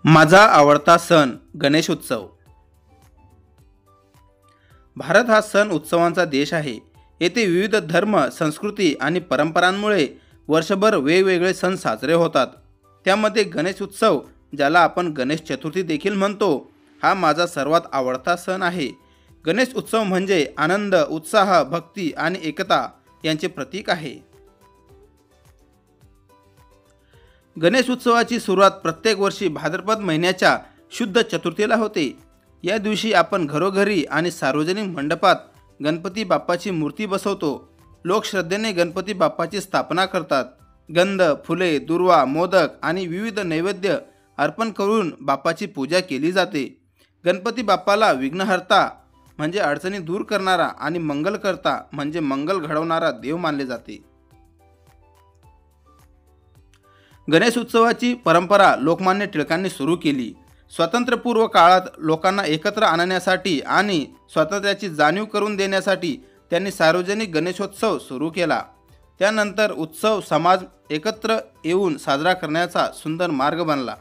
माझा आवडता सण गणेश उत्सव। भारत हा सण उत्सवांचा देश आहे। येथे विविध धर्म, संस्कृती आणि परंपरांमुळे वर्षभर वेगवेगळे सण साजरे होतात। त्यामध्ये गणेश उत्सव, ज्याला आपण गणेश चतुर्थी देखील म्हणतो, हा माझा सर्वात आवडता सण आहे। गणेश उत्सव म्हणजे आनंद, उत्साह, भक्ती आणि एकता यांचे प्रतीक आहे। गणेश उत्सवाची सुरुवात प्रत्येक वर्षी भाद्रपद महिन्याच्या शुद्ध चतुर्थीला होते। या दिवशी आपण घरोघरी आणि सार्वजनिक मंडपात गणपती बाप्पाची मूर्ती बसवतो। लोक श्रद्धेने गणपती बाप्पाची स्थापना करतात। गंध, फुले, दुर्वा, मोदक आणि विविध नैवेद्य अर्पण करून बाप्पाची पूजा केली जाते। गणपती बाप्पाला विघ्नहर्ता म्हणजे अडचणी दूर करणारा आणि मंगलकर्ता म्हणजे मंगल घडवणारा देव मानले जाते। गणेश उत्सवाची परंपरा लोकमान्य टिळकांनी सुरू केली। स्वातंत्र्यपूर्व काळात लोकांना एकत्र आणण्यासाठी आणि स्वातंत्र्याची जाणीव करून देण्यासाठी त्यांनी सार्वजनिक गणेशोत्सव सुरू केला। त्यानंतर उत्सव समाज एकत्र येऊन साजरा करण्याचा सुंदर मार्ग बनला।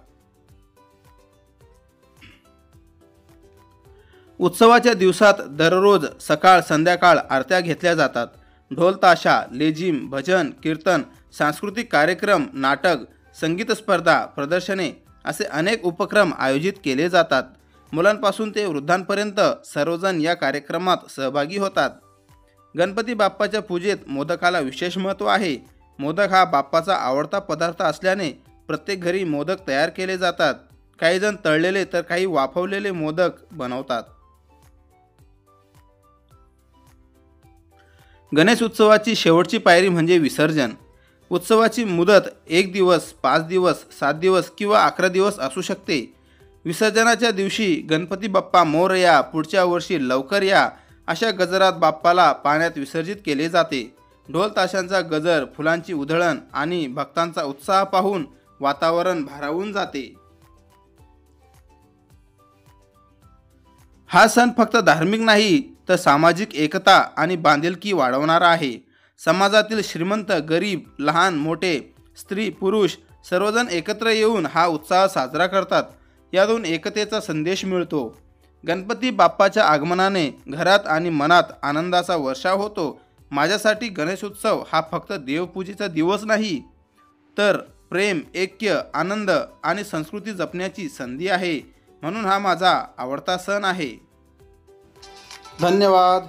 उत्सवाच्या दिवसात दररोज सकाळ संध्याकाळ आरत्या घेतल्या जातात। ढोल ताशा, लेझिम, भजन, कीर्तन, सांस्कृतिक कार्यक्रम, नाटक, संगीत स्पर्धा, प्रदर्शने असे अनेक उपक्रम आयोजित केले जातात। मुलांपासून ते वृद्धांपर्यंत सर्वजण या कार्यक्रमात सहभागी होतात। गणपती बाप्पाच्या पूजेत मोदकाला विशेष महत्त्व आहे। मोदक हा बाप्पाचा आवडता पदार्थ असल्याने प्रत्येक घरी मोदक तयार केले जातात। काही जण तळलेले तर काही वाफवलेले मोदक बनवतात। गणेश उत्सवाची शेवटची पायरी म्हणजे विसर्जन। उत्सवाची मुदत 1 दिवस, 5 दिवस, 7 दिवस किंवा 11 दिवस असू शकते। विसर्जनाच्या दिवशी गणपती बाप्पा मोरया, पुढच्या वर्षी लवकर या अशा गजरात बाप्पाला पाण्यात विसर्जित केले जाते। ढोल ताशांचा गजर, फुलांची उधळण आणि भक्तांचा उत्साह पाहून वातावरण भारावून जाते। हा सण फक्त धार्मिक नाही तर सामाजिक एकता आणि बांधिलकी वाढवणारा आहे। समाजातील श्रीमंत, गरीब, लहान मोठे, स्त्री पुरुष सर्वजण एकत्र येऊन हा उत्सव साजरा करतात। यातून एकतेचा संदेश मिळतो। गणपती बाप्पाच्या आगमनाने घरात आणि मनात आनंदाचा वर्षाव होतो। माझ्यासाठी गणेश उत्सव हा फक्त देवपूजेचा दिवस नाही, तर प्रेम, ऐक्य, आनंद आणि संस्कृती जपण्याची संधी आहे। म्हणून हा माझा आवडता सण आहे। धन्यवाद।